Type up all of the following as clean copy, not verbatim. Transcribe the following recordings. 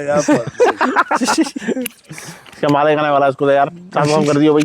यहाँ पर इसका माला खाने वाला इसको तो यार काम कर दियो भाई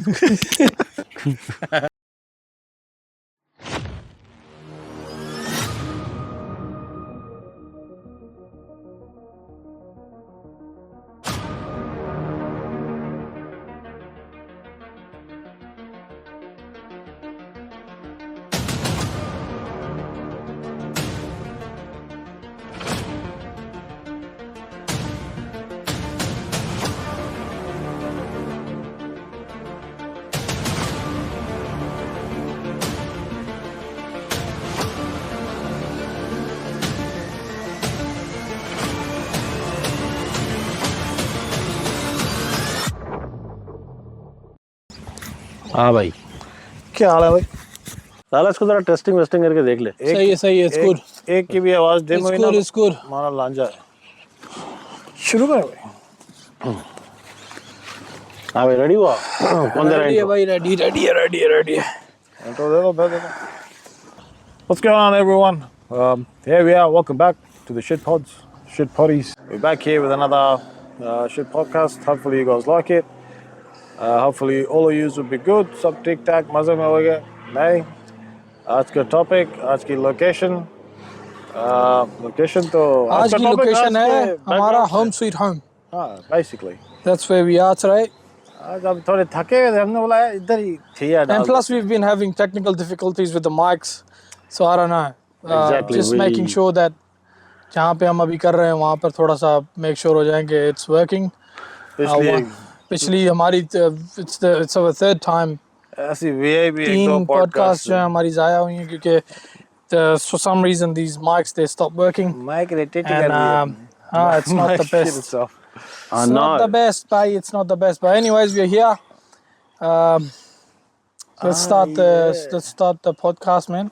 हाँ भाई क्या हाल है भाई? साला इसको जरा टेस्टिंग वेस्टिंग करके देख ले सही है इट्स गुड एक की भी आवाज डिम हुई ना इट्स गुड हमारा लांजा है। शुरू करें भाई? हाँ भाई रेडी हुआ कौन दे रहा रेडी है है भाई रेडी है Intro दे दो, दे दो। What's going on, everyone? Here we are. Welcome back to the Shit Pods, Shit Potties. We're back here with another Shit Podcast. Hopefully you guys like it. Hopefully all of you will be good. सब ठीक ठाक मजे में हो गए नहीं? आज का टॉपिक, आज की लोकेशन, लोकेशन तो आज की लोकेशन है हमारा होम स्वीट होम हाँ basically. that's where we are today आज अब थोड़े थके हुए थे, हमने बोला यार इधर ही थी यार and plus we've been having technical difficulties with the mics so I don't know Exactly, just making sure that जहाँ पे हम अभी कर रहे हैं वहाँ पर थोड़ा सा make sure हो जाएंगे it's working पिछली हमारी it's our third time ऐसी VIP एक दो 3 podcast जो है हमारी जाया हुई हैं क्योंकि for some reason these mics they stopped working mic rated कर and दिया it's not the best हाँ It's not the best, bhai. It's not the best. But anyways, we're here. Let's start the podcast, man.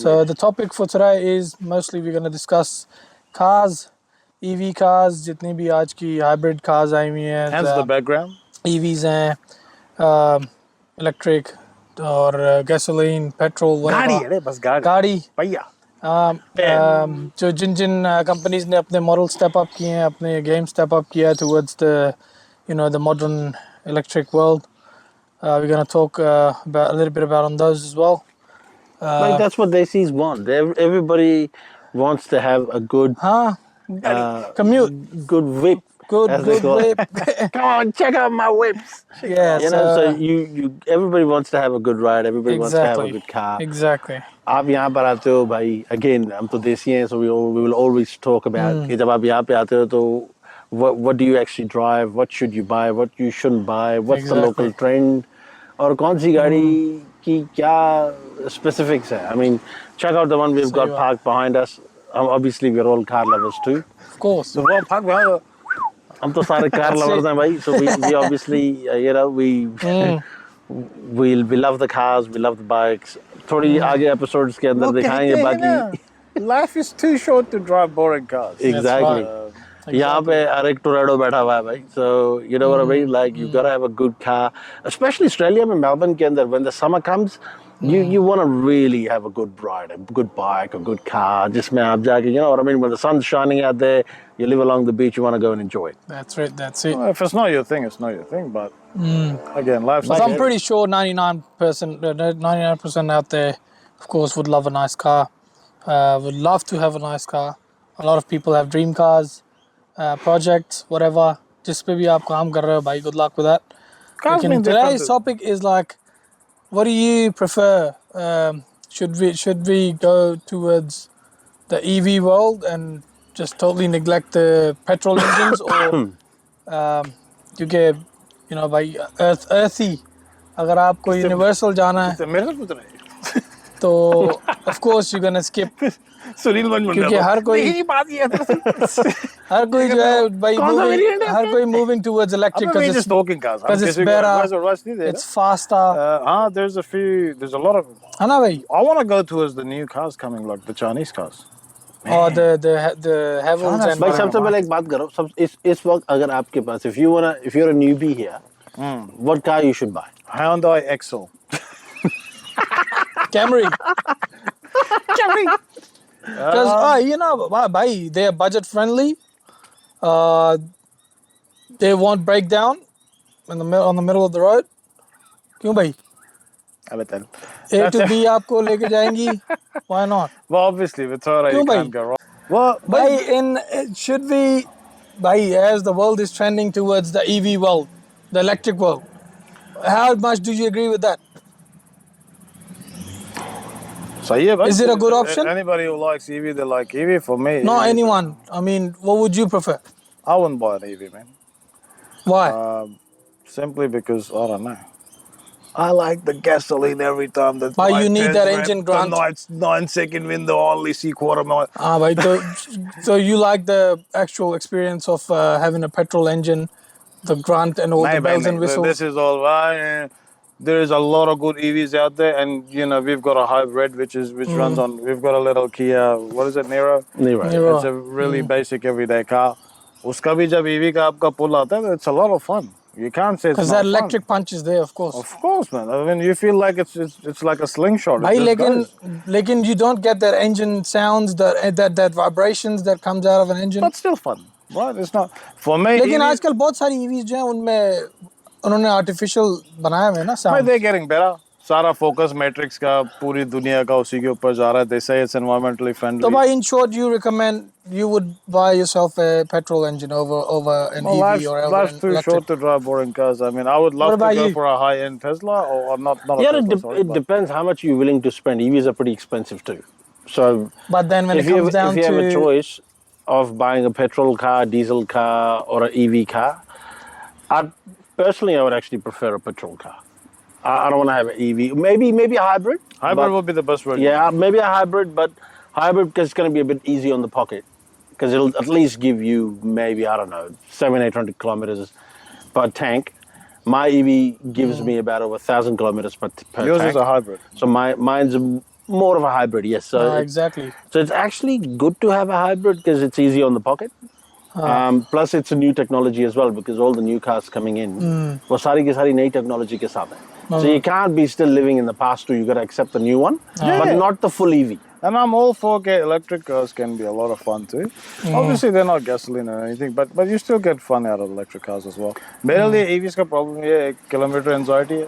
So the topic for today is mostly we're gonna discuss cars, EV cars, जितनी भी आज की hybrid cars आई हुई हैं. Hence the background. EVs हैं, electric और gasoline, petrol. गाड़ी है बस गाड़ी. पहिया. जो जिन कंपनीज ने अपने मॉडल स्टेप अप किए हैं अपने गेम स्टेप अप किया towards the modern electric world we're going to talk about a little bit about on those as well like that's what they sees want everybody wants to have a good commute good whip good whip come on check out my whips yes so you everybody wants to have a good ride everybody wants to have a good car exactly आप यहाँ पर आते हो भाई again हम तो देसी हैं so we will always talk about कि जब आप यहाँ पे आते हो तो what do you actually drive what should you buy what you shouldn't buy what's the local trend और कौन सी गाड़ी की क्या specifics है I mean check out the one we've got parked behind us obviously we're all car lovers too of course तो वो भाग भाग हम तो सारे car lovers हैं भाई so we obviously we love the cars we love the bikes थोड़ी आगे एपिसोड्स के अंदर दिखाएंगे बाकी life is too short to drive boring cars exactly यहाँ पे एक टोरेडो बैठा हुआ है भाई so you know what I mean like you gotta have a good car especially Australia में Melbourne के अंदर when the summer comes you want to really have a good ride a good bike a good car जिसमें आप जाके you know what I mean when the sun's shining out there you live along the beach you want to go and enjoy it that's it well, if it's not your thing it's not your thing but again life's but I'm pretty sure 99% out there of course would love a nice car would love to have a nice car a lot of people have dream cars projects whatever जिस पे भी आप काम कर रहे हो भाई good luck with that today's topic is like what do you prefer should we go towards the EV world and just totally neglect the petrol engines or क्योंकि भाई earthy अगर आपको universal जाना है मेरे से पूछ रहे हैं तो of course you're gonna skip Sunil बन क्योंकि हर कोई हर कोई जो है भाई हर कोई moving towards electric because it's better it's faster there's a lot of है ना भाई I want to go towards the new cars coming like the Chinese cars और the Havels and भाई सबसे पहले एक बात करो सब इस वक्त अगर आपके पास if you're a newbie here what car you should buy Hyundai Excel Camry because bhai they're budget friendly they won't break down on the middle of the road. क्यों भाई? Abadan. A to B आपको लेके जाएंगी. Why not? Well, obviously, with Toyota, you क्यों भाई? can't go wrong. Well, Bhai, should we, bhai, as the world is trending towards the EV world, the electric world, how much do you agree with that? so yeah, but Is it a good option? Anybody who likes EV, they like EV. For me, No, EV is- anyone. I mean, what would you prefer? I wouldn't buy an EV, man. Why? Simply because I don't know. I like the gasoline every time. That's Why my you need test that drive, engine grunt? The 9 second window, only see quarter mile. Bhai, so you like the actual experience of having a petrol engine, the grunt and all the bells and whistles? This is all right. There is a lot of good EVs out there, and you know we've got a hybrid which runs on. We've got a little Kia. What is it, Niro? Niro. It's a really basic everyday car. उसका भी जब EV का आपका pull आता है, it's a lot of fun. You can't say it's Because not that electric fun. punch is there, of course. Of course, man. I mean, you feel like it's like a slingshot. It Bhai, just lekin goes. you don't get that engine sounds, that vibrations that comes out of an engine. But still fun, right? It's not for me. लेकिन EVs, आजकल बहुत सारी EVs जो हैं उनमें उन्होंने artificial बनाया हुआ है ना But sound. they're getting better. सारा focus matrix का पूरी दुनिया का उसी के ऊपर जा रहा है. They say it's environmentally friendly. So by in short, you recommend you would buy yourself a petrol engine over an Well, EV or over life's an too electric. short to drive boring cars. I mean, I would love to about go you? for a high-end Tesla or not a Yeah, Tesla, sorry, it but depends how much you're willing to spend. EVs are pretty expensive too. So But then when if it you, comes have, down if you have a to choice of buying a petrol car, diesel car, or an EV car, I would actually prefer a petrol car. I don't want to have an EV. Maybe a hybrid. hybrid but- would be the best way. Yeah, maybe a hybrid, but hybrid because it's going to be a bit easy on the pocket because it'll at least give you maybe, I don't know, 700-800 kilometers per tank. My EV gives me about over 1,000 kilometers per Yours tank. is a hybrid. So mine's more of a hybrid, yes. So exactly. so it's actually good to have a hybrid because it's easy on the pocket. Plus it's a new technology as well because all the new cars coming in, वो सारी की सारी नई technology के साथ है. So you can't be still living in the past too. You got to accept the new one, but not the full EV. And I'm all for electric cars can be a lot of fun too. Obviously, they're not gasoline or anything, but you still get fun out of electric cars as well. मेरे लिए EVs का problem ये है, kilometer anxiety है.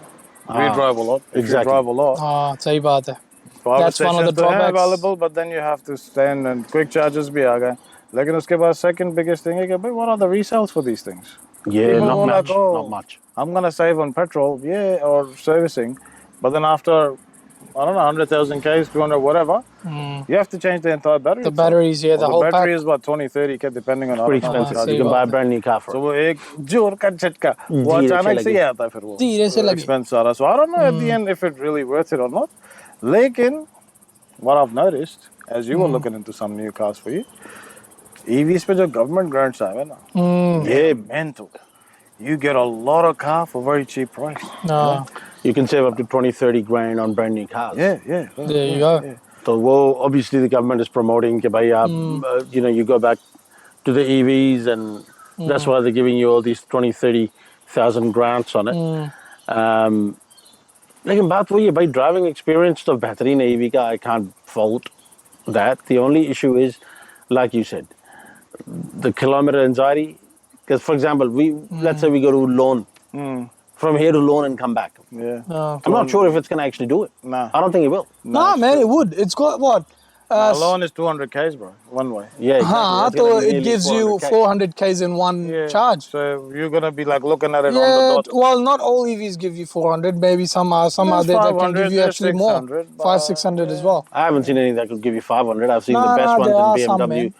We drive a lot. If exactly. you drive a lot. हाँ सही बात है. Power That's one of the stations तो हैं drawbacks. available, but then you have to stand and quick charges भी आ गए. लेकिन उसके बाद second biggest thing है कि भाई what are the resales for these things? Yeah, People not were much, like, oh, not much. I'm gonna save on petrol, yeah, or servicing, but then after I don't know 100,000 k's, 200 whatever, you have to change the entire battery. The itself. batteries, yeah, the Or whole battery pack. is what 20-30 k depending on Pretty how much expensive. car You you can got. buy a brand new car for So it. वो एक जोर का झटका वो धीरे से अचानक से लगे। ही आता है फिर वो धीरे से लगे। expense सारा. So I don't know at the end if it really worth it or not. लेकिन what I've noticed as you were looking into some new cars for you, EVs पे जो government grants आए हैं ना, Yeah, mental. You get a lot of car for very cheap price. you can save up to 20-30 grand on brand new cars. Yeah. There you go. So well, obviously the government is promoting कि भाई आप, you go back to the EVs and that's why they're giving you all these 20-30,000 grants on it. लेकिन बात वही है भाई driving experience तो बेहतरीन है EV का. I can't fault that. The only issue is, like you said, the kilometer anxiety. Because for example, let's say we go to Lone, from here to Lone and come back. Yeah. I'm not sure if it's going to actually do it. Nah. I don't think it will. Nah, man, it would. It's got what? Alone is 200 k's, bro, one way. Yeah, exactly. हाँ, That's gonna so be it nearly gives you 400K. 400 k's in one charge. So you're gonna be like looking at it on Yeah, the dot. well, not all EVs give you 400. Maybe some are there that can 500, give you there's actually more, 600, 500-600 as well. I haven't seen any that could give you 500. I've seen Nah, the best nah, ones there are in some, BMW. man.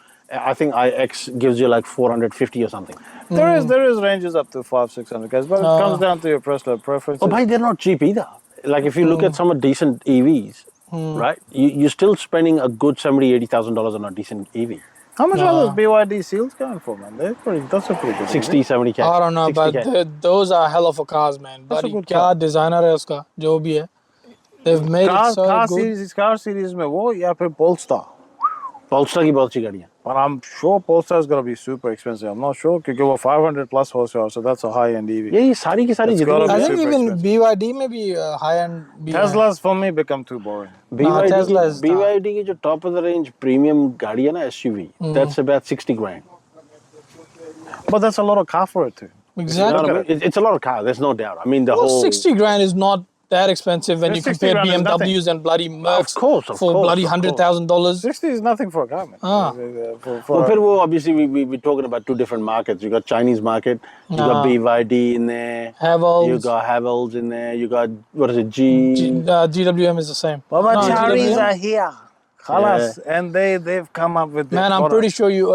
I think iX gives you like 450 or something. There is ranges up to 500-600 k's, but it comes down to your personal preferences. Oh, but they're not cheap either. Like if you look at some of decent EVs, right? You're still spending a good $70,000-$80,000 on a decent EV. How much are those BYD seals going for, man? That's a pretty good. 60-70K. I don't know, but 60K. those are hell of a cars, man. That's a Buddy, good क्या car. designer है उसका, जो भी है. They've made it so good. car series में वो या फिर Polestar. Polestar की बहुत अच्छी गाड़ियाँ. But I'm sure Polestar is gonna be super expensive. I'm not sure क्योंकि वो 500 plus horsepower, so that's a high-end EV. Yeah, ये सारी की सारी It's जितनी gotta I be think super even expensive. BYD may be high-end. Teslas for me become too boring. Nah, Tesla is BYD की जो top of the range premium गाड़ी है ना SUV, that's about 60 grand. But that's a lot of car for it too. You know what I Exactly. mean? It's a lot of cars. There's no doubt. I mean, the Well, whole 60 grand is not that expensive when Yeah, you 60 compare grand is nothing. BMWs and bloody Mercs Of course, for bloody $100,000. 60 is nothing for a car, man. Ah. Well, फिर वो obviously we're talking about two different markets. You got Chinese market, you got BYD in there, Havells. you got Havells in there, you got what is it, G? GWM is the same. But No, Chinese GWM. are here. Khalas. And they've come up with their Man, I'm product. pretty sure you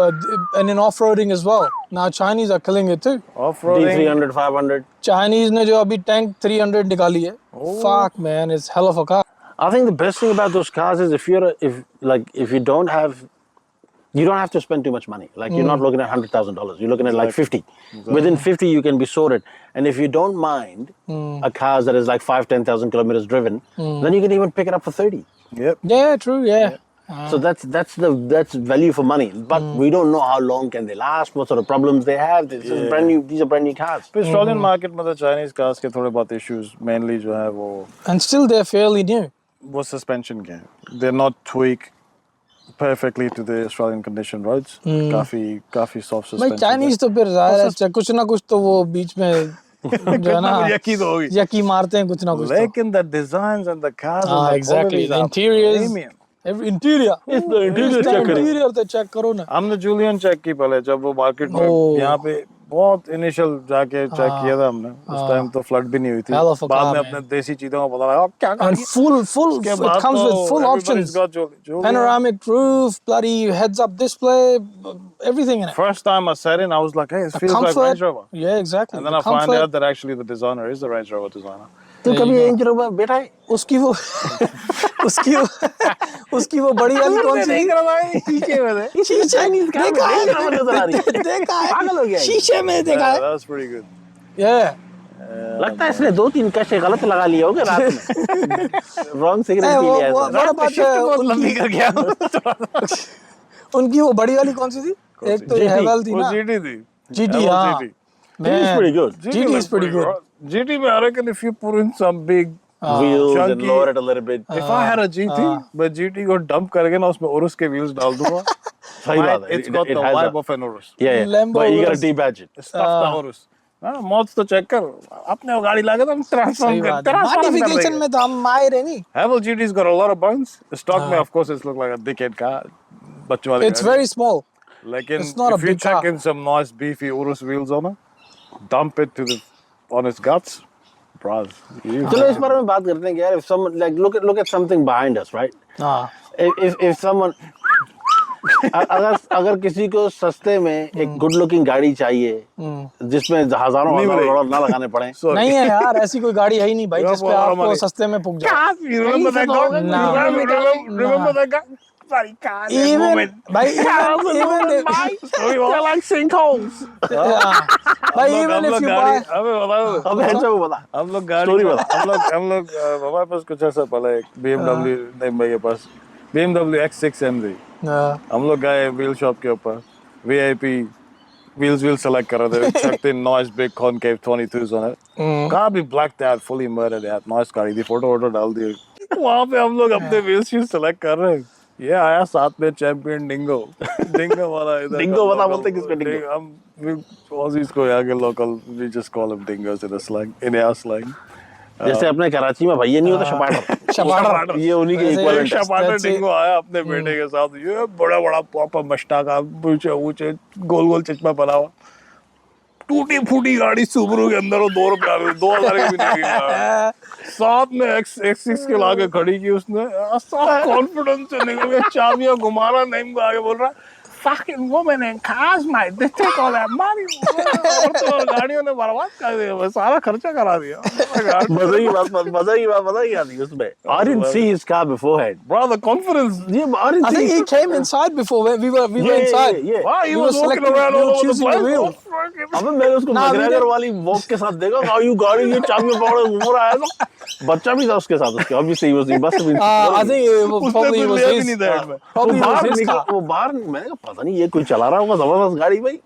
and in off-roading as well. Now Chinese are killing it too. Off-roading. D300, 500. Chinese ने जो अभी tank 300 निकाली है. Fuck man, it's hell of a car. I think the best thing about those cars is if you don't have to spend too much money. Like you're not looking at $100,000. You're looking at like 50. Within 50, you can be sorted. And if you don't mind a car that is like 5,000-10,000 kilometers driven, then you can even pick it up for 30. Yep. Yeah, true. Yeah. So that's value for money. But we don't know how long can they last, what sort of problems they have. These are brand new cars. But Australian market में तो Chinese cars के थोड़े बहुत issues mainly जो है वो And still they're fairly new. suspension के हैं. They're not tweaked perfectly to the Australian condition roads. काफी soft भाई suspension. चाइनीज तो फिर जाहिर है कुछ ना कुछ तो वो बीच में जो है ना यकी तो होगी. यकी मारते हैं कुछ ना कुछ तो. लेकिन the designs and the cars and the exactly. qualities The are interiors. premium. Every interior. It's the interior check करें. Interior तो check करो ना. हमने जूलियन चेक की पहले जब वो मार्केट में यहाँ पे बहुत इनिशियल जाके चेक किया था हमने उस टाइम तो फ्लड भी नहीं हुई थी Hell of a बाद car, में man. अपने देसी चीजों का पता लगा अब क्या And full उसके it बाद comes तो with full everybody's options. got Julian. Panoramic roof, bloody heads up display, everything in it. First time I sat in I was like hey it The feels like comfort. Range Rover Yeah, exactly. and then The I find comfort. out that actually the designer is the Range Rover designer. तो कभी Range Rover बैठा है? उसकी वो उसकी वो बड़ी वाली कौन सी थी? शीशे में थे शीशे देखा है Range Rover नजर आ रही है। देखा है पागल हो गया ये। शीशे में देखा Yeah, है that was pretty good. Yeah. लगता है इसने 2-3 कशे गलत लगा लिए होंगे रात में। Wrong cigarette पी लिया वो था। what about बहुत लंबी कर गया उनकी वो बड़ी वाली कौन सी थी? एक तो हैवल थी वो ना GT थी GT Havel हाँ GT. It's pretty good. GT is looks pretty good. GT में I reckon if you put in some big Wheels and chunky- lower it a little bit. If I had a GT, मैं GT को dump करके ना उसमें Urus के wheels डाल दूंगा. सही बात है। It's got It the has vibe a- of an Urus. Yeah. Lambo But you gotta Urus. debadge it. Stuff the Urus. हाँ, मौत तो चेक कर. अपने वो गाड़ी लाके तो हम सही transform बात है कर मॉडिफिकेशन में तो हम माहिर है नहीं Havel GT's got a lot of bones. The stock में of course it's look like a dickhead car. बच्चों वाली It's गाड़ी. very small Lekin it's not a if you big check car. in some nice beefy Urus wheels on it, dump it on its guts, bros. चलो इस बारे में बात करते हैं कि यार if someone like look at something behind us, right? हाँ If someone अगर किसी को सस्ते में एक गुड लुकिंग गाड़ी चाहिए जिसमें हजारों डॉलर ना लगाने पड़े नहीं है यार ऐसी कोई गाड़ी है ही नहीं भाई Yeah, जिस पे well, आपको हमारे- सस्ते में पुग जाए You remember that guy? No. Remember that guy? Sorry, God, that even moment. भाई even like sinkholes भाई even if you buy हमें बताओ अब ऐसा वो बता हम लोग गाड़ी Story बता। हम लोग हमारे पास कुछ ऐसा पहले एक BMW नहीं मेरे पास BMW X6 MZ हम लोग गए व्हील शॉप के ऊपर VIP wheels select कर रहे थे checked in nice big concave 22s on it car भी blacked out fully murdered यार nice गाड़ी थी फोटो डाल दी वहाँ पे हम लोग अपने wheels select कर रहे हैं ये आया साथ में चैंपियन डिंगो वाला इधर डिंगो बता बोलते किसको डिंगो हम ऑजीज को यहाँ के local we just call him dingos in slang in our slang जैसे अपने कराची में भैया नहीं होता शपाटर ये उन्हीं के ऐसे इक्विवेलेंट है शपाटर That's it. डिंगो आया अपने बेटे के साथ ये बड़ा पापा मस्टा का ऊंचे गोल चश्मा पहना हुआ टूटी फूटी गाड़ी सुबरू के अंदर वो 2 रुपया 2000 की भी नहीं साथ में X6 के लाके खड़ी की उसने ऐसा कॉन्फिडेंस से निकल के चाबियां घुमा रहा नहीं आगे बोल रहा fucking woman and cars mate they take all that money और तो गाड़ियों ने बर्बाद कर दिया सारा खर्चा करा दिया मजे की बात पता ही आती है उसमें I didn't see his car beforehand bro the confidence ये I didn't I think see he came inside before we were inside yeah wow he We was were walking selecting- around we all were over the choosing the place wheel. अबे मैंने उसको Nah, we McGregor didn't- वाली walk के साथ देखा how you गाड़ी ये चाबियां पकड़े घूम रहा है तो बच्चा भी था उसके साथ उसके obviously he must have been I think it probably कुछ was लिया भी his नहीं था इसमें। probably was his car वो बाहर मैंने कहा पता नहीं ये कोई चला रहा होगा जबरदस्त गाड़ी भाई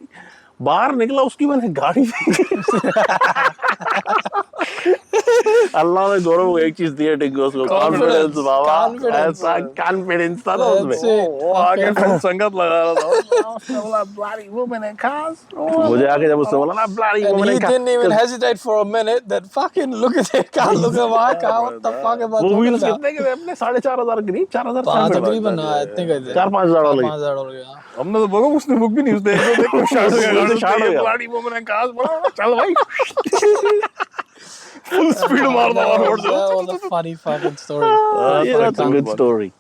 बाहर निकला उसकी मैंने गाड़ी अल्लाह ने गौरव को एक चीज दी है टिंगोस को, कॉन्फिडेंस बाबा, ऐसा कॉन्फिडेंस था ना उसमें। That's it. वो आगे फिर संगत लगा रहा था, उसने बोला bloody women and cars। मुझे आके जब उसने बोला ना bloody And woman he and didn't even cars, hesitate for a minute. That fucking look at that car, look at my car. What the fuck am I वो talking wheels about? कितने के थे अपने? 4,500 करीब, 4,000 हाँ, $500 तकरीबन I think I did. 4-5 हज़ार वाली। $5,000 हमने तो बोला उसने बुक भी नहीं उसने एक दो देखो शार्ट हो गया, उसने शार्ट हो गया। bloody women and cars बोला चल भाई फुल स्पीड मार दो रोड से। That was a funny fucking story. Yeah, that's a good story.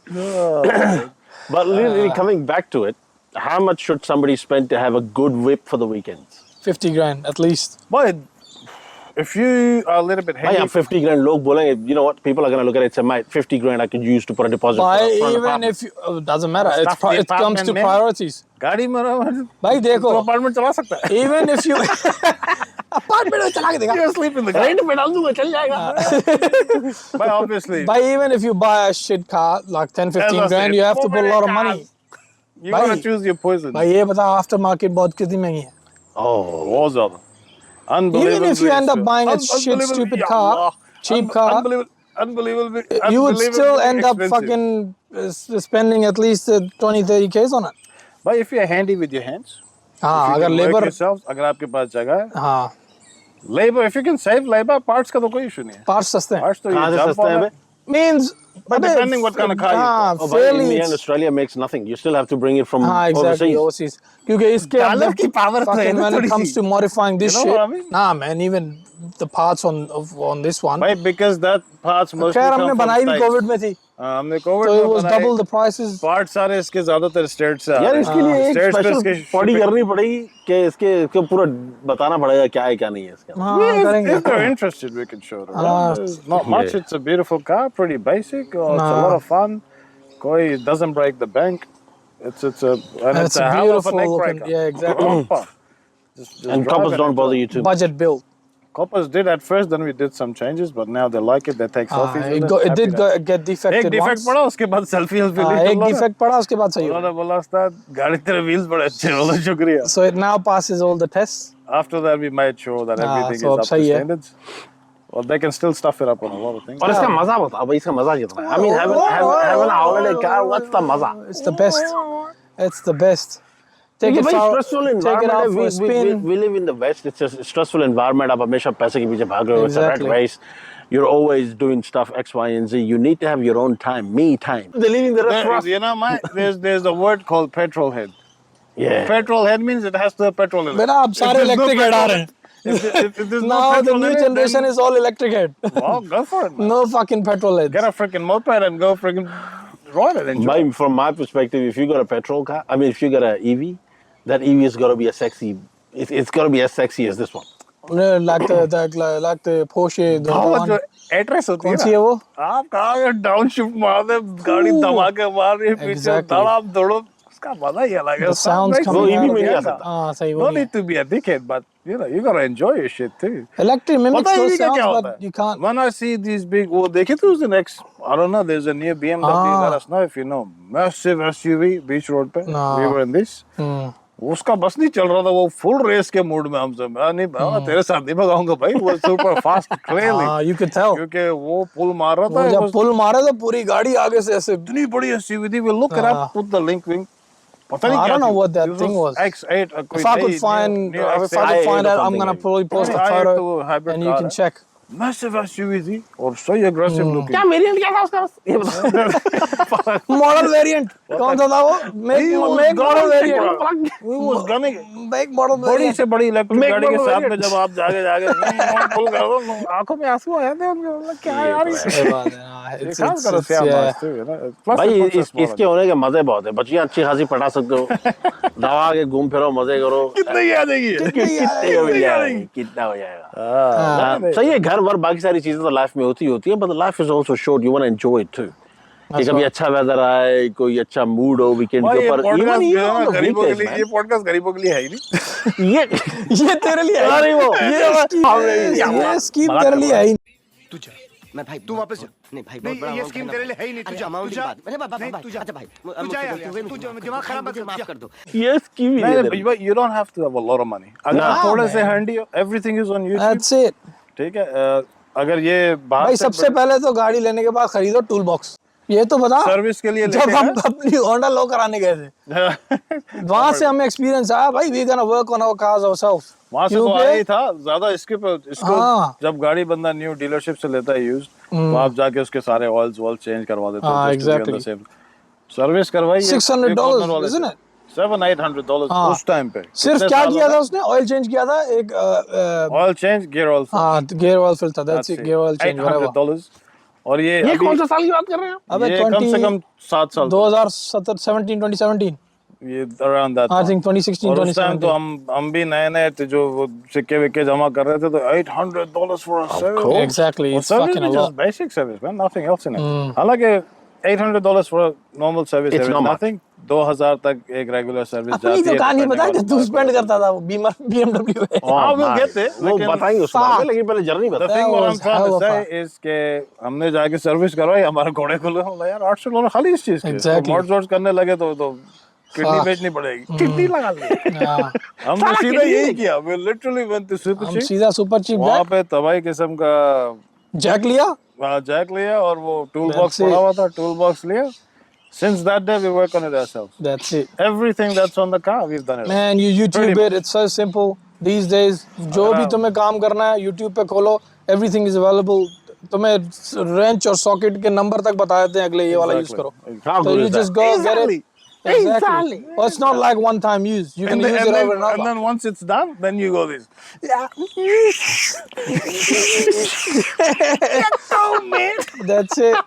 But really, coming back to it, how much should somebody spend to have a good whip for the weekends? 50 grand at least. But if you are a little bit भाई heavy, अब 50 grand लोग बोलेंगे, you know what, people are going to look at it and say, mate, 50 grand I could use to put a deposit for Why a front even apartment. if you, doesn't matter. Stuff the It comes to apartment में। priorities. गाड़ी में भाई देखो, तो apartment चला सकता है। even if you apartment में चला के देखा। You sleep in the car. Rent पे डाल दूंगा चल जाएगा। But obviously, But even if you buy a shit car like 10-15 grand, you have to put a lot of money. you gotta भाई- choose your poison. भाई ये बता after market बहुत कितनी महंगी है। Oh, बहुत ज़्यादा। Even if you end up buying a shit Unbelievable- stupid Ya car, Allah. cheap car, Unbelievable. you would still unbelievably end up expensive. fucking spending at least 20-30 Ks on it. But if you're handy with your hands, हाँ if you अगर can work labour yourselves, अगर आपके पास जगह है, हाँ labor, if you can save labor, parts का तो कोई issue नहीं है। पार्ट्स सस्ते हैं। Parts तो कहाँ you से jump सस्ते हैं on bay? it. Means But depending what kind of car you हाँ oh, but in fairly the end, it's- Australia makes nothing. You still have to bring it from हाँ exactly overseas. overseas क्योंकि इसके Dollar अंदर की power तो है fucking ना when it थोड़ी comes C. to modifying this You know shit what I mean? nah man even the parts on this one Right, because that parts mostly खैर come हमने from बनाई भी States. कोविड में थी हमने Covid so में it was बनाए। double the prices part सारे इसके ज्यादातर स्टेट से आ यार रहे इसके लिए एक States पे स्पेशल इसके बॉडी shipping- करनी पड़ेगी कि इसके पूरा बताना पड़ेगा क्या है क्या नहीं है इसका। हाँ If करेंगे they're interested, we can show them. Ah. There's not much. Yeah. It's a beautiful car, pretty basic. It's a Nah. lot of fun. It doesn't break the bank. It's a and It's it's a hell of a beautiful neck looking- breaker. yeah, exactly. Proper. Just And drive coppers don't enjoy. bother you too much. budget build Coppers did at first, then we did some changes, but now they like it. They take selfies. with it Happy did days. get एक defected defect once पड़ा उसके बाद selfie एक defect पड़ा उसके बाद सही हो उन्होंने बोला उस्ताद गाड़ी तेरे व्हील्स बड़े अच्छे हैं बोला शुक्रिया so it now passes all the tests after that we made sure that everything so is up to सही है। standards well they can still stuff it up on a lot of things और इसका मजा बताओ भाई, इसका मजा कितना है? I mean, having a holiday car, what's the मजा? it's the best it's the best take क्योंकि it भाई out stressful take it out environment for a है, spin we live in the West, it's a stressful environment, आप हमेशा पैसे के पीछे भाग रहे हो, it's a rat Exactly. race, you're always doing stuff X, Y, and Z, you need to have your own time, me time. They're leaving the rest for us. you know there's a word called petrol head Yeah. petrol head means it has to have petrol in it बेटा अब सारे there's no electric head आ रहे हैं if there's no now the petrol new in it, generation then, is all electric head well go for it man. no fucking petrol heads get a freaking moped and go freaking ride it enjoy it. From my perspective, if you got a petrol car, I mean, if you got an EV, that EV is got to be it's got to be as sexy as this one. like the Porsche the हाँ, one जो address होती है कौन सी है वो आप कहाँ down shift मार दे गाड़ी धमाके मार रही है पीछे Exactly. धड़ाम दौड़ो उसका मजा ही अलग है The sounds Makes coming me out of happy, it. yeah. हाँ सही No वो नहीं need to be a dickhead but you know you gotta enjoy your shit too electric mimics पता है those EV का क्या sounds होता but है you can't when I see these big वो देखे थे उस दिन I don't know there's a new BMW let us know if you know massive SUV beach road पे No. we were in this उसका बस नहीं चल रहा था वो फुल रेस के मूड में हमसे मैं नहीं तेरे साथ नहीं भगाऊंगा भाई वो super fast clearly you could tell क्योंकि वो पुल मार रहा वो था जब पुल मारे तो पूरी गाड़ी आगे से ऐसे इतनी बड़ी SUV थी we look it up put the link पता नहीं I क्या don't know थी। what that This thing was. X8 कोई if I could नई- find new if I X8 could find I8 out or I'm gonna something probably post a I8 photo तो hybrid and you car can है। check massive SUV थी और सही aggressive looking क्या variant क्या था उसका बस ये बताओ। मॉडल वेरिएंट कौन सा था वो He was make model gunning variant he was gunning make model बड़ी वेरिएंट से बड़ी इलेक्ट्रिक Make गाड़ी के model साथ में variant. जब आप जागे पुल कर दो आंखों में आंसू आए थे उनके मतलब क्या यार ये सही बात है हाँ, ये it's काम करो it's क्या yeah बात है you know plus भाई it puts a smile on इसके होने के मजे बहुत है, बच्चियां अच्छी खासी पटा सकते हो, दवा के घूम फिरो मजे करो, कितने की आ जाएगी कितने हो जाएगा, कितना हो जाएगा। सही है, घर भर बाकी सारी चीजें तो लाइफ में होती है, but life is also short, you want to enjoy it too. कि कभी अच्छा वेदर आए, कोई अच्छा मूड हो वीकेंड के ऊपर, ये पॉडकास्ट गरीबों के लिए है ही नहीं ये तेरे लिए अरे है वो ये स्कीम तेरे लिए है ही तू जा मैं भाई तू वापस जा नहीं भाई बहुत बड़ा ये स्कीम तेरे लिए है ही नहीं अच्छा अमाउंट की बात अरे बाबा नहीं, भाई तू जा। अच्छा भाई तू जा यार, तू दिमाग खराब मत कर, माफ जा। कर दो ये स्कीम ही है। but you don't have to have a lot of money अगर No. आप थोड़े से handy हो everything is on YouTube that's it ठीक है अगर ये बाहर भाई सबसे पहले तो गाड़ी लेने के बाद खरीदो टूल बॉक्स। ये तो बता सर्विस के लिए जब लेके हम अपनी होंडा लो कराने गए थे वहां से हमें एक्सपीरियंस आया भाई we gonna work on our cars ourselves. वहां से तो आया ही था ज्यादा इसको हाँ। जब गाड़ी बंदा न्यू डीलरशिप से लेता है यूज्ड तो आप जाके उसके सारे ऑयल्स वॉल चेंज करवा देते हाँ, हो exactly. सर्विस करवाई $600 isn't it? $700-800 हाँ। उस टाइम पे सिर्फ कितने क्या साल किया हो था उसने ऑयल चेंज किया था एक ऑयल चेंज गियर ऑयल हाँ gear oil filter that's it gear oil change whatever. $800 और ये अभी कौन सा साल की बात कर रहे हैं आप? अबे ये कम से कम 7 साल 2017 2017 ये अराउंड दैट आई थिंक 2016 और उस टाइम तो 2017 हम भी नए नए थे जो वो सिक्के विक्के जमा कर रहे थे तो $800 for a service Exactly, it's fucking a lot. Basic service man nothing else in it हालांकि $800 for normal service It's is not much. Nothing 2000 तक एक रेगुलर सर्विस जाती है अपनी दुकान ही बता जो depending तू on स्पेंड करता था वो BMW पे हाँ we'll भाई, get there, वो लेकिन बताएंगे उसके बारे में, लेकिन पहले जर्नी The बता। thing what I'm was trying hell to of say is के हमने जाके सर्विस करवाई हमारे घोड़े को बोला यार $800 खाली इस चीज के Exactly. मॉड्स वॉड्स करने लगे तो किडनी Fuck. बेचनी पड़ेगी किडनी लगा ली हाँ, हमने सीधा यही किया we literally went to Super हम Cheap सीधा सुपर चीप वहाँ पे तबाही किस्म का जैक लिया जैक लिया और वो टूल That's बॉक्स it. पड़ा हुआ था टूल बॉक्स लिया since that day we work on it ourselves that's it everything that's on the car we've done it man you Pretty YouTube it it's so simple these days जो भी तुम्हें काम करना है यूट्यूब पे खोलो everything is available तुम्हें wrench और सॉकेट के नंबर तक बता देते हैं अगले ये वाला यूज Exactly. करो How so good you is that? just go get it exactly well, it's not like one time use you can use it over and and over then once it's done then you go this that's it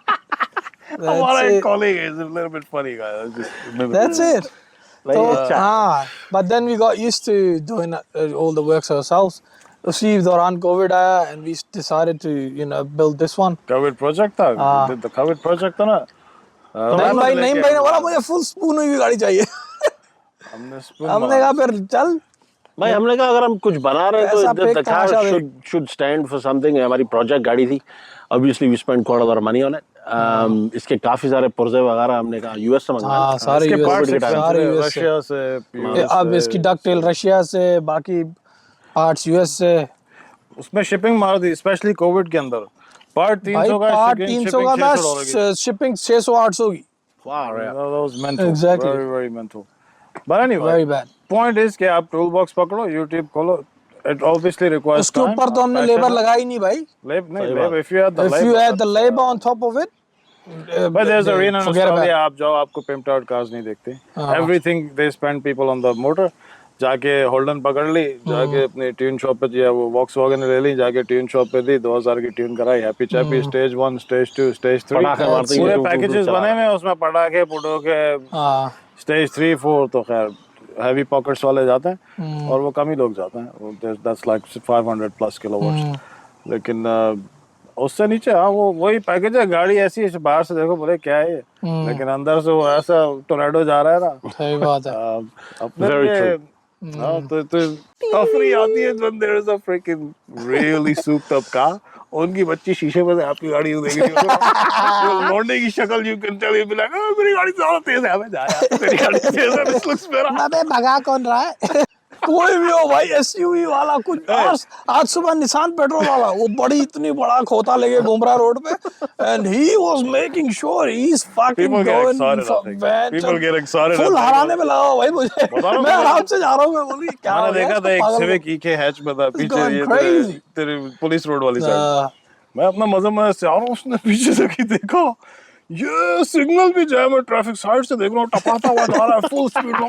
हमारा that's एक it colleague is a little bit funny guy I was just that's it Like, so अच्छा। but then we got used to doing all the works ourselves उसी दौरान Covid आया and we decided to build this one COVID project था हाँ। the COVID project था ना नहीं भाई ने बोला मुझे फुल स्पून हुई गाड़ी चाहिए हमने spoon हमने कहा फिर चल भाई हमने कहा अगर हम कुछ बना रहे हैं ऐसा तो फेंक the car तमाशा देख। should stand for something। हमारी प्रोजेक्ट गाड़ी थी, obviously we spent quite a lot of money on it। इसके काफी सारे पुर्जे वगैरह हमने कहा यूएस से मंगवाए। हाँ सारे इसके US parts से, सारे expensive है, US से। रशिया से US अब से। इसकी डकटेल रशिया से बाकी पार्ट्स यूएस से उसमें शिपिंग मार दी स्पेशली कोविड के अंदर पार्ट भाई 300 का पार्ट shipping 300 का $600 था शिपिंग 600 800 की Wow, yeah। that was mental Exactly. very very mental but anyway Very bad. point is कि आप टूल बॉक्स पकड़ो YouTube खोलो it obviously requires उसके time ऊपर तो हमने passion लेबर है। लगाई नहीं भाई नहीं सही labor if you add the if labor you add the that's, labor on top of it but there's a reason in forget about Australia it. आप जाओ आपको pimped out cars नहीं देखते हाँ। everything they spend people on the motor जाके holding पकड़ ली जाके अपनी ट्यून शॉप पे या वो वॉक्सवैगन ले ली जाके ट्यून शॉप पे दी 2000 की ट्यून कराई हैप्पी चैपी स्टेज 1 स्टेज 2 स्टेज 3 पटाखे मारते ही पूरे टू- टू- टू पैकेजेस चला बने हुए हैं उसमें पटाखे पुटो के हाँ स्टेज 3 4 तो खैर हैवी पॉकेट्स वाले जाते हैं और वो कम ही लोग जाते हैं दैट्स लाइक 500 प्लस किलोवाट्स लेकिन उससे नीचे हाँ वो वही पैकेज है गाड़ी ऐसी है बाहर से देखो बोले क्या है ये लेकिन अंदर से वो ऐसा टोर्नेडो जा रहा है ना सही बात है अपने Very लिए true. हाँ तो तफरी आती है when there is a freaking really souped up car उनकी बच्ची शीशे में से आपकी गाड़ी देख रही है लौंडे की शक्ल you can tell you be like "Oh, मेरी गाड़ी ज्यादा तेज है हमें जा यार मेरी गाड़ी तेज है this looks better अबे भगा कौन रहा है कोई भी हो भाई एसयूवी वाला कुछ आज सुबह निशान पेट्रोल वाला वो बड़ी इतनी बड़ा खोता लेके घूम रहा रोड पे and he was making sure he is fucking People get going excited, I think. People get excited full at that. हराने में लगा हुआ भाई मुझे बता रहा हूँ मैं मुझे। आराम से जा रहा हूँ मैं बोल रही क्या हो मैंने गया देखा था एक पागल सिविक ईके हैच में था पीछे going ये crazy. तेरे पुलिस रोड वाली साइड हाँ, मैं अपना मजे में से आ रहा हूँ उसने पीछे से की देखा ये सिग्नल भी जैम है ट्रैफिक साइड से देख रहा हूँ टपाता हुआ जा रहा है फुल स्पीड में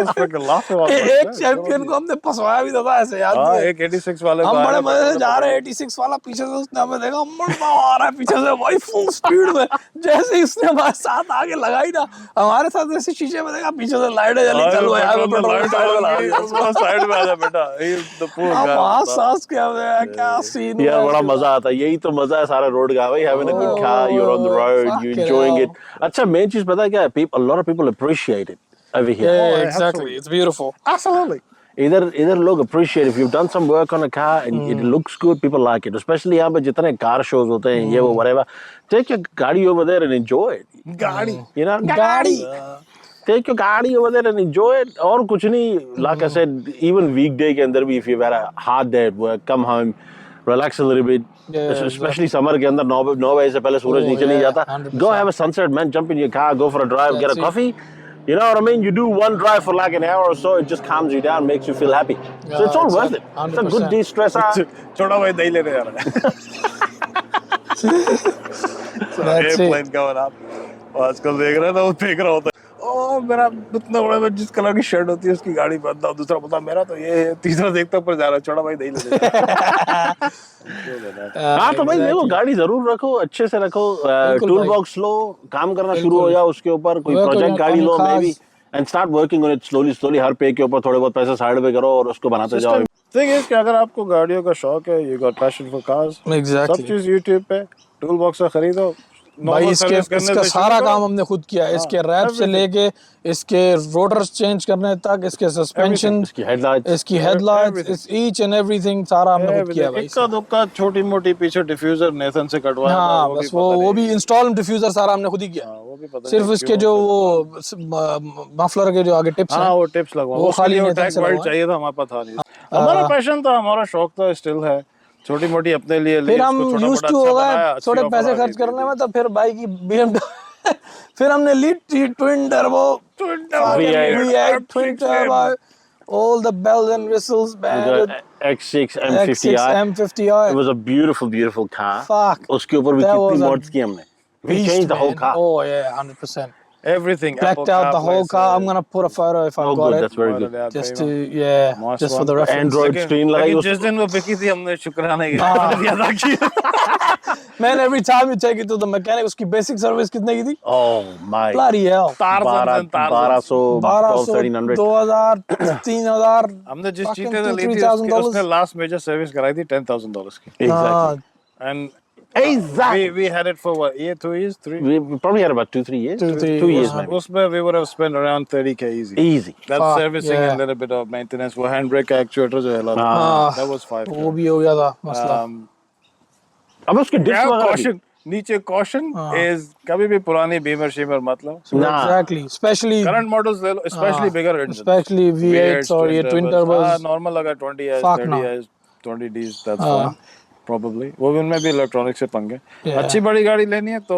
एक चैंपियन को हमने फंसवाया भी था ऐसे याद हाँ नहीं है? एक 86 वाले को हम बड़े आया मजे से जा रहे हैं 86 वाला पीछे से उसने हमें देखा मुड़ना आ रहा है पीछे से भाई फुल स्पीड में जैसे ही उसने हमारे साथ आगे लगाई ना हमारे साथ जैसे शीशे में देखा पीछे से लाइटें जली चलो यार मैं पेट्रोल साइड में लगा दिया साइड में आ जा बेटा ये तो पूरा हम वहाँ सांस क्या क्या सीन यार बड़ा मजा आता है, यही तो मजा है सारा रोड का भाई, having a good car, you're on the road, you fucking enjoying hell. it। अच्छा मेन चीज पता है क्या है, a lot of people appreciate it over here। Yeah, exactly. It's beautiful. absolutely इधर लोग appreciate if you've done some work on a car and it looks good, people like it, especially यहाँ पे जितने कार shows होते हैं ये वो whatever, take your गाड़ी over there and enjoy it, गाड़ी you know, गाड़ी take your गाड़ी over there and enjoy it। और कुछ नहीं, like I said, even weekday के अंदर भी if you've had a hard day at work, come home, relax a little bit. Yeah, Especially summer के अंदर 9 बजे से पहले सूरज Oh, नीचे नहीं yeah, जाता. 100%. Go have a sunset, man. Jump in your car, go for a drive, get a That's it. coffee. You know what I mean? You do one drive for like an hour or so, it just calms you down, makes you feel happy. So it's all worth it. It's a good 100%. de-stressor. छोटा भाई दही लेने जा रहा है That's it. Airplane going up. और आजकल देख रहा है ना वो फेंक रहा होता है ओ मेरा इतना बड़ा मैं जिस कलर की शर्ट होती है उसकी गाड़ी बनता हूँ दूसरा बता मेरा तो ये है तीसरा देखता ऊपर जा रहा है छोटा भाई दही लेने जा रहा है हाँ तो भाई देखो गाड़ी जरूर रखो अच्छे से रखो बिल्कुल टूल भाई। बॉक्स लो काम करना शुरू हो जाओ उसके ऊपर कोई Work on प्रोजेक्ट your- गाड़ी on लो your maybe cars. And start working on it slowly हर पे के ऊपर थोड़े बहुत पैसे साइड पे करो और उसको बनाते जाओ थिंग इज कि अगर आपको गाड़ियों का शौक है you got passion for cars Exactly. सब चीज YouTube पे टूल बॉक्स से खरीदो भाई normal इसके service करने इसका से सारा शुरू काम करो। हमने खुद किया है इसके रैप से everything. लेके इसके रोटर्स चेंज करने तक इसके सस्पेंशन इसकी हेडलाइट्स इसकी हेडलाइट्स everything. इस ईच एंड एवरीथिंग सारा हमने खुद किया है भाई इक्का दुक्का छोटी मोटी पीछे डिफ्यूजर नेथन से कटवाया था, हाँ भी बस पता वो नहीं। भी इंस्टॉल डिफ्यूजर सारा हमने खुद ही किया हाँ, वो भी पता सिर्फ नहीं इसके क्यों जो होता वो मफलर के जो आगे टिप्स हाँ हैं वो टिप्स लगवा वो उसके खाली लिए वो नेथन टैग से बेल्ट लगवाए। चाहिए था हमारे पास था नहीं हमारा पैशन था हमारा शौक था स्टिल है छोटी मोटी अपने लिए फिर हम उसको छोटा यूज मोटा टू अच्छा हो बनाया, गए अच्छी थोड़े offer पैसे आ खर्च गई, करने में तो फिर बाइक की BMW फिर हमने ली twin turbo V8 twin turbo all the bells and whistles man X6 X6 M50i M50i it was a beautiful car Fuck. उसके ऊपर भी That was कितनी a mods की हमने we beast, changed the whole man. car Oh yeah 100% everything blacked out the whole car I'm gonna put a photo if I've oh got good it that's very good just to just for the reference Android screen लगाई लेकिन उसको जिस दिन वो बिकी थी हमने शुक्राना किया अदा किया man every time you take it to the mechanic उसकी basic service कितने की थी oh my bloody hell 1200 1300 2000 3000 हमने जिस fucking चीज़ ली थी $2,000 उसने लास्ट मेजर सर्विस कराई थी $10,000 की exactly and exactly we had it for what 2 years 3 we probably had about 2-3 years 2 years maybe उसमें we would have spent around 30K easy easy that's Fuck, servicing yeah. and a little bit of maintenance वो handbrake का actuator जो है that was 5K वो भी हो गया था मसला अब उसके डिस्क Yeah, वगैरह भी caution नीचे caution is कभी भी पुरानी बीमर शीमर मतलब So Nah. exactly especially current models ले लो especially bigger engines especially V8s or ये twin turbos normal अगर 20s Fuck no. 30s 20Ds that's fine probably वो भी उनमें भी इलेक्ट्रॉनिक से पंगे Yeah. अच्छी बड़ी गाड़ी लेनी है तो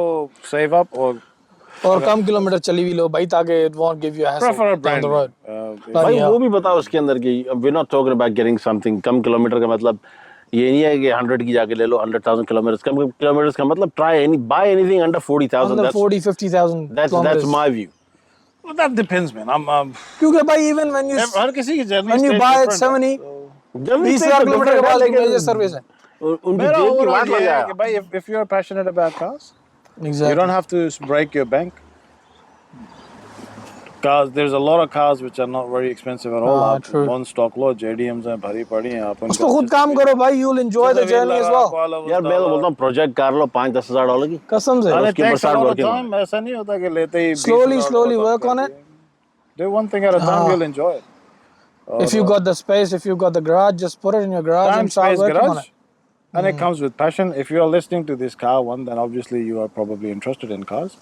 save up और कम किलोमीटर चली भी लो भाई ताकि it won't give you a hassle prefer a down brand the road भाई Yeah. वो भी बताओ उसके अंदर की we're not talking about getting something come kilometre का मतलब ये नहीं है कि 100 की जाके ले लो 100,000 किलोमीटर कम किलोमीटर का मतलब buy anything under 40,000 under 40-50,000 that's kilometers my view well, that depends man I'm क्योंकि भाई even when you हर किसी की journey when you stage buy it different है। 70 20,000 किलोमीटर के बाद मेजर सर्विस है उनकी मेरा जेब की overall बात ये लग है जाएगा कि भाई if you are passionate about cars you exactly don't have to break your bank cars there's a lot of cars which are not very expensive at all आप true. one stock लो JDMs हैं भरी पड़ी हैं आप उसको खुद काम करो भाई you'll enjoy the journey as well यार मैं तो बोलता हूँ प्रोजेक्ट कर लो $5-10,000 की कसम से And it उसके ऊपर takes a start lot of working on time ऐसा नहीं होता कि लेते ही Slowly, 20,000 slowly काम work कर on दिए। Do one thing at a time you'll enjoy it if you got the space if you got the garage just put it in your garage time and start space working on garage it and it comes with passion if you are listening to this car one then obviously you are probably interested in cars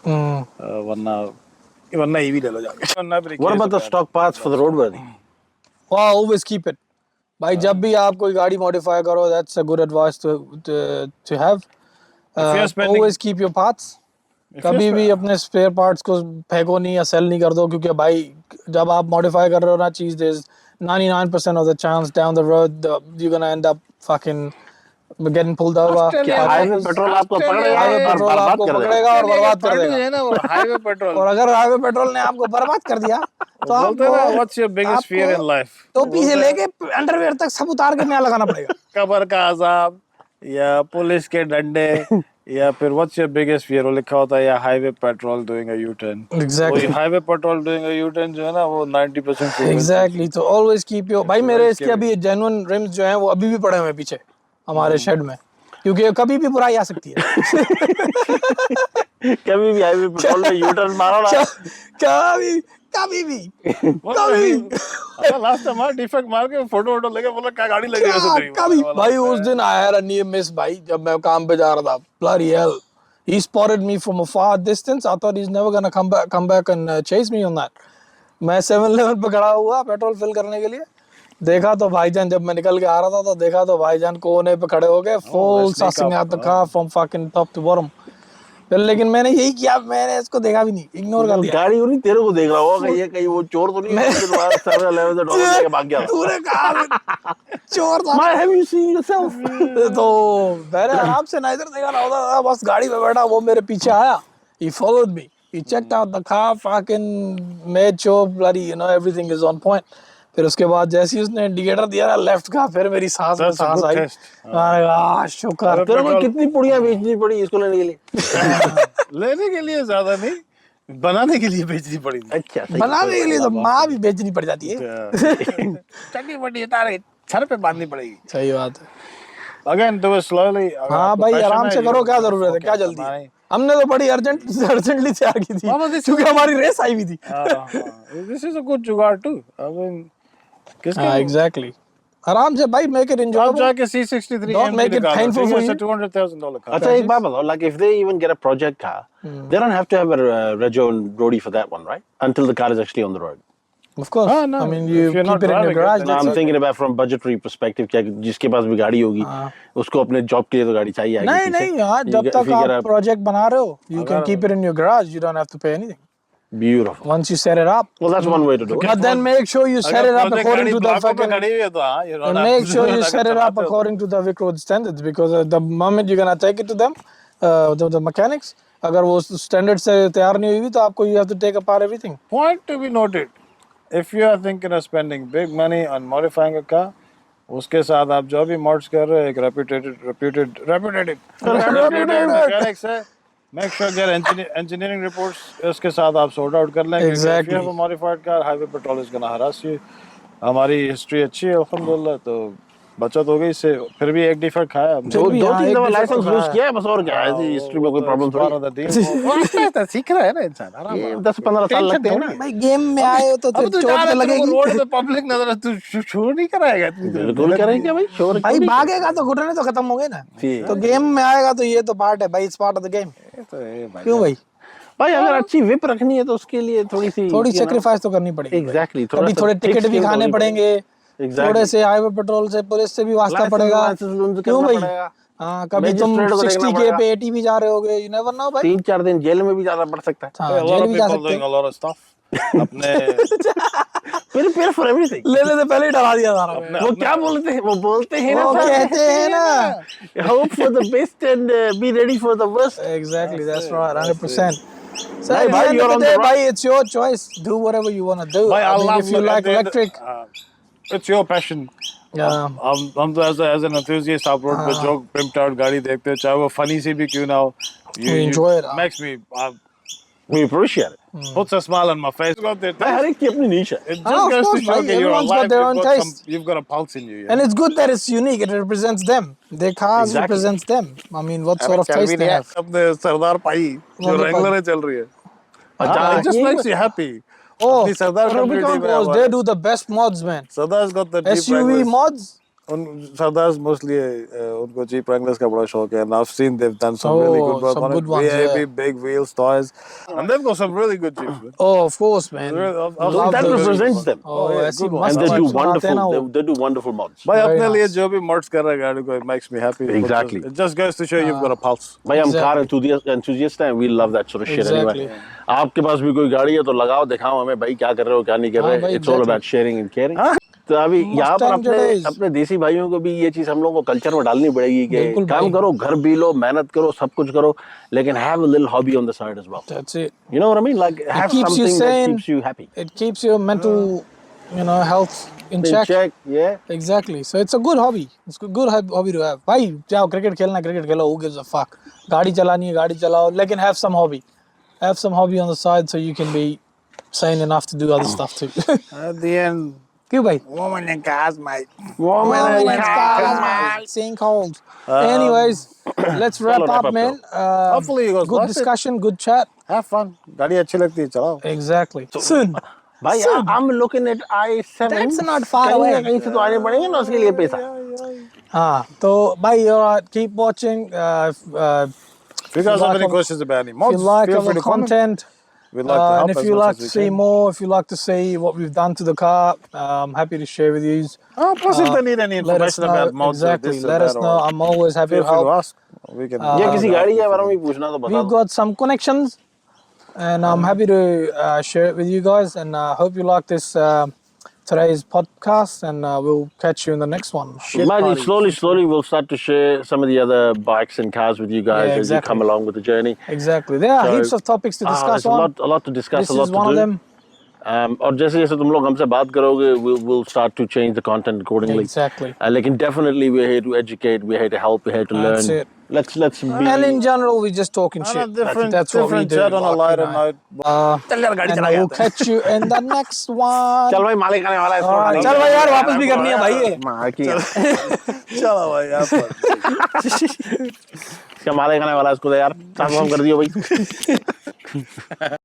वरना EV ले लो जाके वरना भी what about the stock parts for the roadworthy wow always keep it भाई जब भी आप कोई गाड़ी modify करो that's a good advice to have you're spending- always keep your parts कभी भी अपने स्पेयर पार्ट्स को फेंको नहीं या सेल नहीं कर दो क्योंकि भाई जब आप मॉडिफाई कर रहे हो ना चीज there's 99% of the chance down the road you're gonna end up fucking getting pulled over highway petrol आपको पकड़ेगा हाईवे और पेट्रोल बर्बाद आपको कर देगा पकड़ेगा और बर्बाद कर देगा है ना वो हाईवे पेट्रोल और अगर हाईवे पेट्रोल ने आपको बर्बाद कर दिया तो बोलते हैं ना आपको what's your biggest fear in life टोपी से लेके अंडरवेयर तक सब उतार के नया लगाना पड़ेगा कब्र का अजाब या पुलिस के डंडे या फिर what's your biggest fear वो लिखा होता है या highway petrol doing a U-turn Exactly. Highway petrol doing a U-turn जो है ना वो 90% एग्जैक्टली तो ऑलवेज कीप योर भाई मेरे इसके अभी जेन्युइन रिम्स जो हैं वो अभी भी पड़े हुए हैं पीछे हमारे शेड में क्योंकि कभी भी बुराई आ सकती है कभी भी हाईवे पेट्रोल में यू टर्न मारो ना कभी भी लास्ट टाइम मार डिफेक्ट मार के फोटो लेके बोला क्या गाड़ी लगी ऐसे तेरी कभी भाई उस दिन आया रहा नियर मिस भाई जब मैं काम पे जा रहा था bloody hell he spotted me from a far distance I thought he's never gonna come back and chase me on that मैं 7-Eleven पे खड़ा हुआ पेट्रोल फिल करने के लिए देखा तो भाईजान जब मैं निकल के आ रहा था तो देखा तो भाईजान कोने पे खड़े हो गए full sneak sussing up, out the car from fucking top to bottom। फिर लेकिन मैंने यही किया, मैंने इसको देखा भी नहीं, इग्नोर कर दिया। गाड़ी नहीं तेरे को देख रहा होगा ये कहीं वो चोर तो नहीं है जो तुम्हारा $711 लेके भाग गया। तूने कहा चोर था। My, have you seen yourself? तो मैंने आराम से ना इधर देखा ना उधर, बस गाड़ी में बैठा, वो मेरे पीछे आया, he followed me, he checked out the car, fucking made sure bloody you know everything is on point। फिर उसके बाद जैसे ही उसने इंडिकेटर दिया ना लेफ्ट का, फिर मेरी सांस में That's a सांस good आई। test. अरे शुक्र। तेरे को कितनी पुड़ियां बेचनी पड़ी इसको लेने के लिए? लेने के लिए ज्यादा नहीं, बनाने के लिए बेचनी पड़ी। अच्छा सही। बनाने के लिए तो माँ भी बेचनी पड़ जाती है। चटनी बटी तारे सर पे बांधनी पड़ेगी। सही बात है। Again, do it slowly। हाँ भाई आराम से करो, क्या जरूरत है, क्या जल्दी है? हमने तो बड़ी अर्जेंटली तैयार की थी क्योंकि हमारी रेस आई हुई थी। This is a good जुगाड़ too। I mean, हाँ एग्जैक्टली, आराम से भाई मेक इट आप एंजॉयबल। जाके C63 Don't make it painful for you। $200,000 car। अच्छा एक बात बताओ, like if they even get a project car, they don't have to have a rego and roadie for that one, right? Until the car is actually on the road. Of course, हाँ, no, I mean if you you're keep not it in your driving it, garage, then No, that's I'm it। thinking about from budgetary perspective, क्या जिसके पास भी गाड़ी होगी उसको अपने job के लिए तो गाड़ी चाहिए आगे नहीं पीछे। नहीं हाँ, जब तक आप प्रोजेक्ट बना रहे हो, you can keep it in your garage, you don't have to pay anything Beautiful. once you set it up। Well, that's one way to do it. But then make sure you set it up according to the fucking, and make sure you set it up according to the Vic Road standards, because the moment you're gonna take it to them, the mechanics, अगर वो standard से तैयार नहीं हुई तो आपको you have to take apart everything। Point to be noted, if you are thinking of spending big money on modifying a car, उसके साथ आप जो भी mods कर रहे हो एक reputed mechanics है, make sure get engineering reports उसके साथ आप sort out कर लेंगे। If you have a modified car, highway patrol is gonna harass you। हमारी history अच्छी है अल्हम्दुलिल्लाह, तो बचत हो गई इससे। फिर भी एक डिफेक्ट खाया हमने। दो भी दो हाँ, तीन एक दफा defect लाइसेंस तो लूज खाया। किया है बस, और क्या है, ऐसी हिस्ट्री में कोई प्रॉब्लम थोड़ी है। सीख रहा है ना इंसान आराम ये 10-15 साल लगते हैं ना। भाई गेम में आए हो तो अब तू चोट तो लगेगी। रोड पे पब्लिक नजर तू शोर नहीं कराएगा तू। बिल्कुल करेंगे भाई, शोर भाई भागेगा तो घुटने तो खत्म हो गए ना, जी। तो गेम में आएगा तो ये तो पार्ट है भाई, it's part of the game. क्यों भाई, भाई अगर अच्छी विप रखनी है तो उसके लिए थोड़ी सेक्रीफाइस तो करनी पड़ेगी। एग्जैक्टली, कभी थोड़े टिकट भी खाने पड़ेंगे, थोड़े से हाईवे पेट्रोल से, पुलिस से भी वास्ता पड़ेगा। क्यों भाई, हाँ कभी तुम 60K पे 80 भी जा रहे होगे, यू नेवर नो भाई। 3-4 दिन जेल में भी जाना पड़ सकता है। हाँ, जेल भी जा सकते हैं। अपने प्रिपेयर फॉर एवरीथिंग। लेने से पहले ही डरा दिया सारा। वो क्या बोलते हैं, वो बोलते हैं ना, वो कहते हैं ना, hope for the best and be ready for the worst. exactly, that's right, 100%। So Bhai, at the end you're of on the the day, right. bhai, it's your choice. Do whatever you want to do. भाई I mean, Allah if you like electric, it's your passion। yeah, हम तो as an enthusiast आप road पे जो pimped out गाड़ी देखते हैं, चाहे वो funny सी भी क्यों ना हो, We enjoy it। makes me We appreciate it। puts a smile on my face। भाई हर एक की अपनी नीश है। It Ah, just of goes to course, show bhai, that you're everyone's got alive, their own taste। you've got a pulse in you। and it's good that it's unique. It represents them. Their cars Exactly। represents them. I mean, what sort of taste they have। अपने सरदार पाई जो Wonderful। Regular है चल रही है। अच्छा, It just ये- makes you happy। Oh, अपनी सरदार Rubicon community में Pros, हमारे- they do the best mods, man। सरदार's got the Jeep SUV Wranglers। mods। उन सरदार्स मोस्टली उनको जीप रैंगलर्स का बड़ा शौक है, and I've seen they've done some really good work some on good it। ones, yeah। Heavy, big wheels, toys, and they've got some really good jeeps, man। Oh, of course, man। Love That those represents Jeeps। them। Oh, yeah, ऐसी good one। मस्त And they do mods बनाते हैं ना wonderful, वो। they do wonderful mods। भाई Very अपने लिए nice। जो भी mods कर रहा है गाड़ी को, it makes me happy। Exactly। It just goes to show you've got a pulse। भाई हम कार Exactly। enthusiast हैं, we love that sort of shit anyway। Exactly। आपके पास भी कोई गाड़ी है तो लगाओ, दिखाओ हमें भाई क्या कर रहे हो क्या नहीं कर हाँ रहे। भाई, It's all exactly। about sharing and caring। तो अभी यहाँ पर Today's। अपने देसी भाइयों को भी ये चीज हम लोगों को कल्चर में डालनी पड़ेगी कि बिल्कुल काम भाई। करो, घर भी लो, मेहनत करो, सब कुछ करो, लेकिन have a little hobby on the side as well। That's it। You know what I mean? Like have keeps you something that sane। keeps you happy। It keeps your mental, health in check। yeah। Exactly। So it's a good hobby। It's a good hobby to have। भाई जाओ cricket खेलना, cricket Khelo, who gives a fuck। गाड़ी चलानी है, गाड़ी चलाओ, लेकिन have some hobby। Have some hobby on the side so you can be sane enough to do other stuff too। At the end, क्यों भाई? woman and cars, mate। Staying cold। Anyways, let's wrap wrap up, up, man। Hopefully you guys good liked it। discussion, good chat। Have fun। गाड़ी अच्छी लगती है चलाओ। Exactly। Soon। भाई I'm looking at i7। That's not far कहीं away। ना कहीं से तो आने पड़ेंगे ना उसके लिए पैसा। हाँ, तो भाई keep watching। If you guys have any questions about any If mods, you like feel free our to comment। content, We'd like to help And if as you much like as to we see can. more, if you like to see what we've done to the car, I'm happy to share with you. Oh, plus if they need any Let us information know. about mods or Exactly. this or Let that, us know. or I'm always happy feel to free to help. ask. We can. या किसी गाड़ी के बारे में भी help पूछना तो बता We've दो got some connections, and I'm happy to share it with you guys. And I hope you like this today's podcast, and we'll catch you in the next one. Shit Maji, party. slowly we'll start to share some of the other bikes and cars with you guys Yeah, as you come exactly. along with the journey. Exactly. There are So- heaps of topics to discuss there's on. a lot to discuss, This a lot is to one do. of them. और जैसे जैसे तुम लोग हमसे बात करोगे we'll start to change the content accordingly. Exactly. लेकिन definitely we're here to educate, we're here to help, we're here to That's learn. it. Let's be. And in general, we're just talking On a shit. different, That's what we different do. chat on a like, lighter you know. note. And we'll catch you in the next one. चल भाई मालिक आने वाला है इसको Alright, उठाने चल के भाई लिए। यार वापस भी करनी है भाई ये। मार की यार। चलो भाई यहाँ पर। इसका मालिक आने वाला है इसको तो यार ट्रांसफॉर्म कर दियो भाई